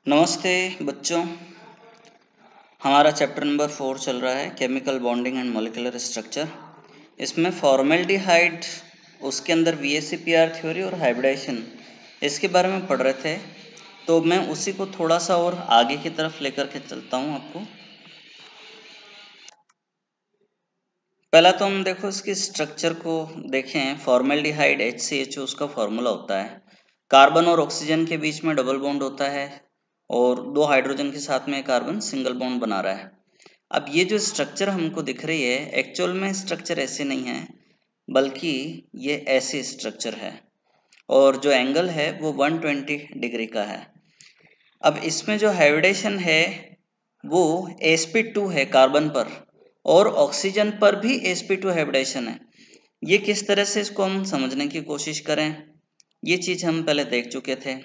नमस्ते बच्चों। हमारा चैप्टर नंबर 4 चल रहा है chemical bonding and molecular structure. इसमें फॉर्मेल्डिहाइड, उसके अंदर VSEPR थ्योरी और हाइब्रिडाइजेशन, इसके बारे में पढ़ रहे थे। तो मैं उसी को थोड़ा सा और आगे की तरफ लेकर के चलता हूँ आपको। पहला तो हम देखो इसकी स्ट्रक्चर को देखें। फॉर्मेल्डिहाइड HCHO उसका फॉर्मूला होता है। कार्बन और ऑक्सीजन के बीच में डबल बॉन्ड होता है और दो हाइड्रोजन के साथ में कार्बन सिंगल बॉन्ड बना रहा है। अब ये जो स्ट्रक्चर हमको दिख रही है, एक्चुअल में स्ट्रक्चर ऐसे नहीं है, बल्कि ये ऐसे स्ट्रक्चर है और जो एंगल है वो 120 डिग्री का है। अब इसमें जो हाइब्रिडेशन है वो sp2 है कार्बन पर, और ऑक्सीजन पर भी sp2 हाइब्रिडेशन है। ये किस तरह से इसको हम समझने की कोशिश करें, ये चीज हम पहले देख चुके थे।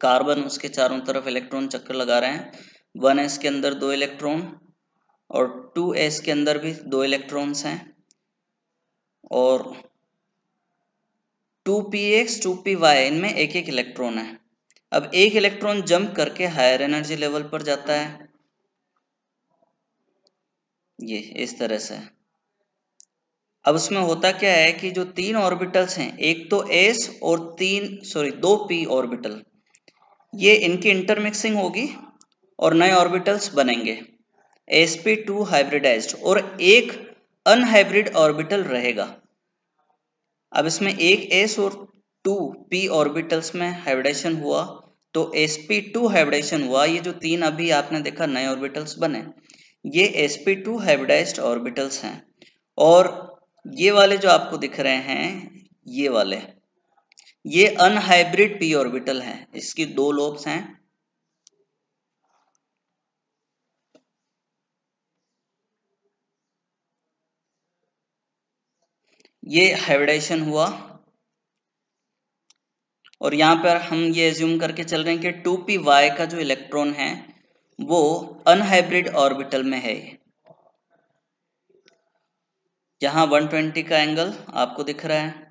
कार्बन उसके चारों तरफ इलेक्ट्रॉन चक्कर लगा रहे हैं। 1s के अंदर 2 इलेक्ट्रॉन और 2s के अंदर भी 2 इलेक्ट्रॉन्स हैं, और 2px 2py इनमें एक एक इलेक्ट्रॉन है। अब एक इलेक्ट्रॉन जंप करके हायर एनर्जी लेवल पर जाता है, ये इस तरह से। अब उसमें होता क्या है कि जो तीन ऑर्बिटल्स हैं, एक तो s और दो p ऑर्बिटल, ये इनकी इंटरमिक्सिंग होगी और नए ऑर्बिटल्स बनेंगे sp2 हाइब्रिडाइज्ड, और एक अनहाइब्रिड ऑर्बिटल रहेगा। अब इसमें एक s और 2p ऑर्बिटल्स में हाइब्रिडेशन हुआ तो sp2 हाइब्रिडेशन हुआ। ये जो तीन अभी आपने देखा नए ऑर्बिटल्स बने, ये sp2 हाइब्रिडाइज्ड ऑर्बिटल्स हैं। और ये वाले जो आपको दिख रहे हैं, ये वाले, ये अनहाइब्रिड p ऑर्बिटल हैं। इसकी दो लोब्स हैं। ये हाइब्रिडेशन हुआ और यहाँ पर हम ये एज्यूम करके चल रहे हैं कि 2py का जो इलेक्ट्रॉन है वो अनहाइब्रिड ऑर्बिटल में है। यहाँ 120 का एंगल आपको दिख रहा है।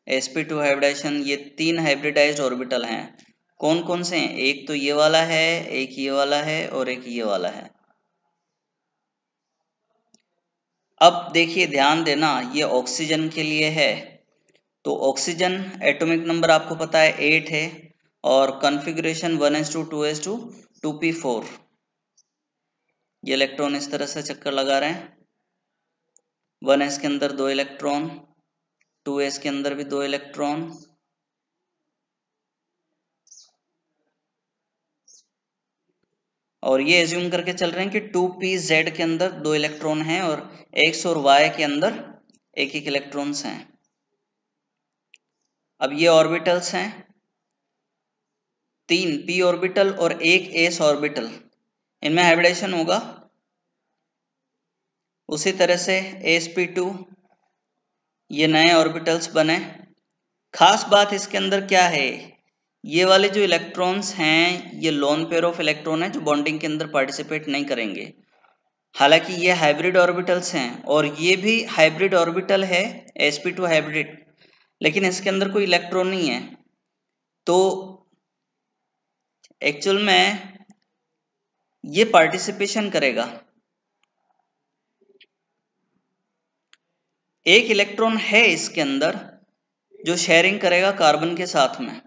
sp2 हाइब्रिडाइजेशन, ये तीन हाइब्रिडाइज्ड ऑर्बिटल हैं। कौन कौन से हैं? एक तो ये वाला है, एक ये वाला है और एक ये वाला है। अब देखिए, ध्यान देना, ये ऑक्सीजन के लिए है। तो ऑक्सीजन एटॉमिक नंबर आपको पता है 8 है और कॉन्फ़िगरेशन 1s2 2s2 2p4। ये इलेक्ट्रॉन इस तरह से चक्कर लगा रहे हैं। 1s के अंदर 2 इलेक्ट्रॉन, 2s के अंदर भी 2 इलेक्ट्रॉन, और ये एज्यूम करके चल रहे हैं कि 2pz के अंदर 2 इलेक्ट्रॉन हैं और x और y के अंदर एक एक इलेक्ट्रॉन्स हैं। अब ये ऑर्बिटल्स हैं, 3 p ऑर्बिटल और एक s ऑर्बिटल, इनमें हाइब्रिडेशन होगा। उसी तरह से sp2, ये नए ऑर्बिटल्स बने। खास बात इसके अंदर क्या है, ये वाले जो इलेक्ट्रॉन्स हैं ये लोन पेयर ऑफ इलेक्ट्रॉन है जो बॉन्डिंग के अंदर पार्टिसिपेट नहीं करेंगे। हालांकि ये हाइब्रिड ऑर्बिटल्स हैं और ये भी हाइब्रिड ऑर्बिटल है, sp2 हाइब्रिड, लेकिन इसके अंदर कोई इलेक्ट्रॉन नहीं है। तो एक्चुअल में ये पार्टिसिपेशन करेगा। एक इलेक्ट्रॉन है इसके अंदर जो शेयरिंग करेगा कार्बन के साथ में।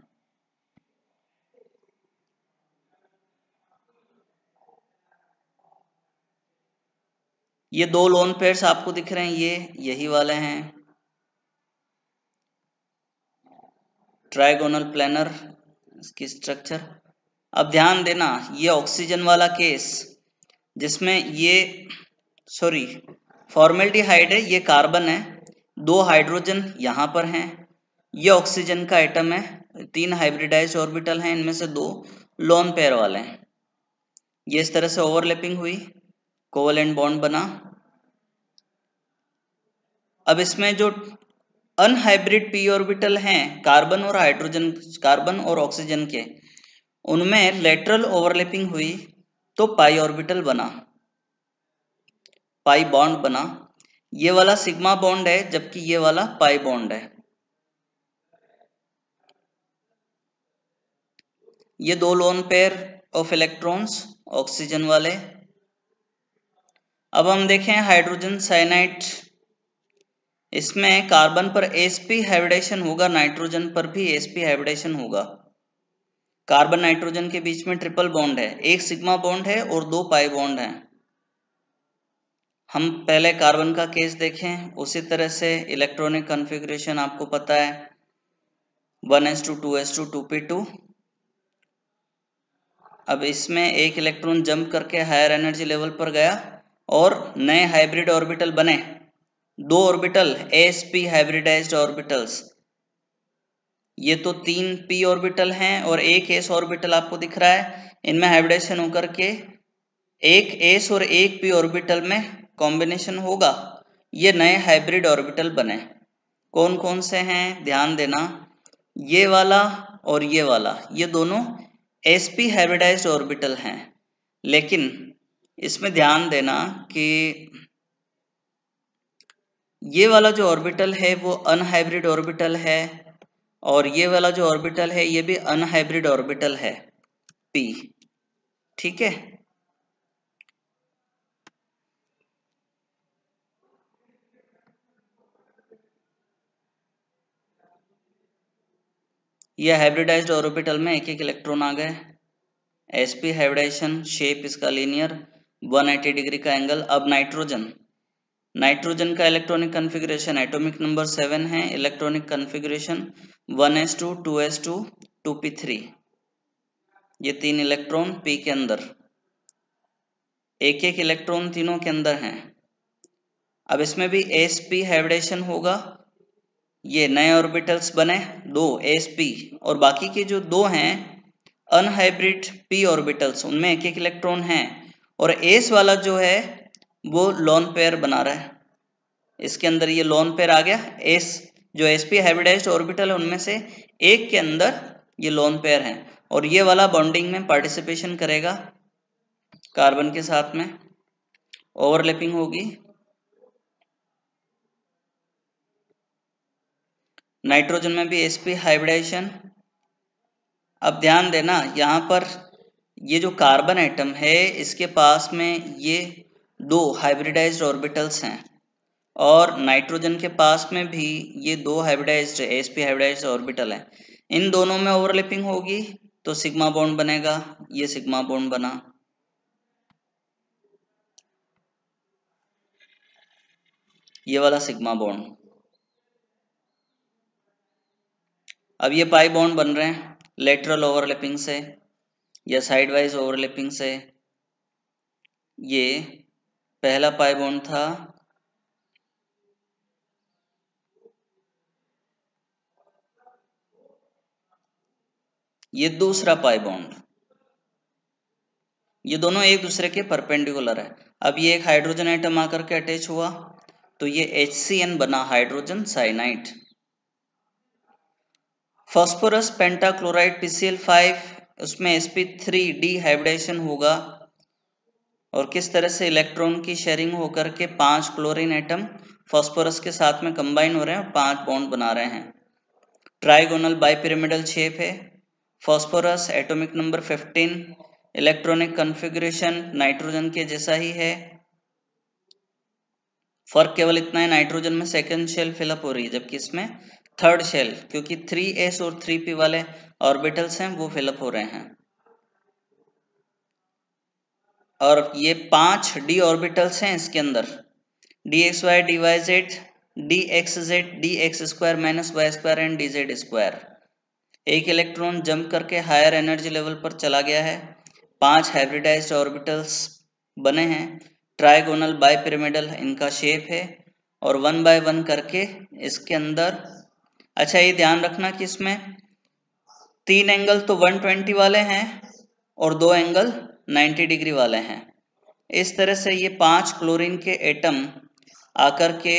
ये दो लोन पेयर्स आपको दिख रहे हैं, ये यही वाले हैं, ट्राइगोनल प्लेनर इसकी स्ट्रक्चर। अब ध्यान देना, ये ऑक्सीजन वाला केस जिसमें ये फॉर्मेल्डिहाइड है, ये कार्बन है, दो हाइड्रोजन यहां पर हैं, ये ऑक्सीजन का एटम है, तीन हाइब्रिडाइज्ड ऑर्बिटल हैं, इनमें से दो लोन पेयर वाले हैं। ये इस तरह से ओवरलैपिंग हुई, कोवेलेंट बॉन्ड बना। अब इसमें जो अनहाइब्रिड p ऑर्बिटल हैं कार्बन और हाइड्रोजन, कार्बन और ऑक्सीजन के, उनमें लेटरल ओवरलैपिंग हुई तो पाई ऑर्बिटल बना, पाई बॉन्ड बना। ये वाला सिग्मा बॉन्ड है जबकि ये वाला पाई बॉन्ड है। ये 2 lone pair of electrons oxygen वाले। अब हम देखें हाइड्रोजन साइनाइड, इसमें कार्बन पर sp हाइब्रिडेशन होगा, नाइट्रोजन पर भी sp हाइब्रिडेशन होगा। कार्बन नाइट्रोजन के बीच में ट्रिपल बॉन्ड है, एक सिग्मा बॉन्ड है और 2 पाई बॉन्ड है। हम पहले कार्बन का केस देखें, उसी तरह से इलेक्ट्रॉनिक कॉन्फ़िगरेशन आपको पता है 1s2 2s2 2p2। अब इसमें एक इलेक्ट्रॉन जंप करके हायर एनर्जी लेवल पर गया और नए हाइब्रिड ऑर्बिटल बने, 2 ऑर्बिटल sp हाइब्रिडाइज्ड ऑर्बिटल्स। ये तो 3 p ऑर्बिटल हैं और एक s ऑर्बिटल आपको दिख रहा है, इनमें हाइब्रिडेशन होकर के एक s और एक p ऑर्बिटल में कॉम्बिनेशन होगा, ये नए हाइब्रिड ऑर्बिटल बने। कौन कौन से हैं ध्यान देना, ये वाला और ये वाला, ये दोनों sp हाइब्रिडाइज्ड ऑर्बिटल हैं। लेकिन इसमें ध्यान देना कि ये वाला जो ऑर्बिटल है वो अनहाइब्रिड ऑर्बिटल है और ये वाला जो ऑर्बिटल है ये भी अनहाइब्रिड ऑर्बिटल है p। ठीक है, ये हाइब्रिडाइज्ड ऑर्बिटल में एक एक इलेक्ट्रॉन आ गए। sp हाइब्रिडाइजेशन, शेप इसका लीनियर, 180 डिग्री का एंगल। अब नाइट्रोजन का इलेक्ट्रॉनिक कॉन्फ़िगरेशन एटॉमिक नंबर 7 है, electronic configuration 1s2 2s2 2p3। ये 3 इलेक्ट्रॉन p के अंदर, एक एक इलेक्ट्रॉन तीनों के अंदर हैं। अब इसमें भी sp हाइब्रिडेशन होगा, ये नए ऑर्बिटल्स बने 2 sp और बाकी के जो 2 हैं अनहाइब्रिड p ऑर्बिटल्स, उनमें एक एक इलेक्ट्रॉन हैं और s वाला जो है वो लोन पेयर बना रहा है। इसके अंदर ये लोन पेयर आ गया, s जो sp हाइब्रिडाइज्ड ऑर्बिटल है उनमें से एक के अंदर ये लोन पेयर है और ये वाला बॉन्डिंग में पार्टिसिपेशन करेगा कार्बन के साथ में, ओवरलैपिंग होगी। नाइट्रोजन में भी sp हाइब्रिडाइजेशन। अब ध्यान देना यहाँ पर ये जो कार्बन एटम है इसके पास में ये 2 हाइब्रिडाइज्ड ऑर्बिटल्स हैं और नाइट्रोजन के पास में भी ये 2 हाइब्रिडाइज्ड sp हाइब्रिडाइज्ड ऑर्बिटल हैं। इन दोनों में ओवरलैपिंग होगी तो सिग्मा बॉन्ड बनेगा, ये सिग्मा बॉन्ड बना। ये वाला सिग्मा बॉन्ड। अब ये पाई बॉन्ड बन रहे हैं लेटरल ओवरलैपिंग से या साइड वाइज ओवरलैपिंग से। ये पहला पाई बॉन्ड था, ये दूसरा पाई बॉन्ड, ये दोनों एक दूसरे के परपेंडिकुलर है। अब ये एक हाइड्रोजन एटम आकर के अटैच हुआ तो ये HCN बना, hydrogen cyanide. Phosphorus pentachloride PCl5, उसमें sp3d हाइब्रिडेशन होगा और किस तरह से इलेक्ट्रॉन की शेयरिंग होकर के 5 क्लोरीन एटम फास्फोरस के साथ में कंबाइन हो रहे हैं और 5 बॉन्ड बना रहे हैं। ट्राइगोनल बाइपिरामिडल शेप है। Phosphorus atomic number 15, electronic configuration nitrogen के जैसा ही है, फर्क केवल इतना है नाइट्रोजन में सेकंड शेल फिलअप हो रही है जबकि इसमें थर्ड शेल, क्योंकि 3s और 3p वाले ऑर्बिटल्स हैं वो फिलअप हो रहे हैं। और ये 5 d ऑर्बिटल्स हैं इसके अंदर, dxy dyz dxz dx square minus Y square and dz square. एक इलेक्ट्रॉन जंप करके हायर एनर्जी लेवल पर चला गया है, 5 हाइब्रिडाइज्ड ऑर्बिटल्स बने हैं, ट्राइगोनल बाइपिरामिडल इनका शेप है और 1 बाय 1 करके इसके अंदर। अच्छा ये ध्यान रखना कि इसमें 3 एंगल तो 120 वाले हैं और 2 एंगल 90 डिग्री वाले हैं। इस तरह से ये 5 क्लोरीन के एटम आकर के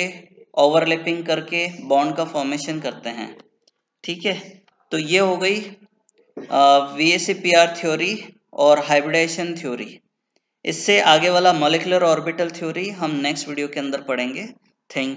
ओवरलैपिंग करके बॉन्ड का फॉर्मेशन करते हैं। ठीक है, तो ये हो गई VSEPR थ्योरी और हाइब्रिडाइजेशन थ्योरी। इससे आगे वाला मॉलिक्यूलर ऑर्बिटल थ्योरी हम नेक्स्ट वीडियो के अंदर पढ़ेंगे। थैंक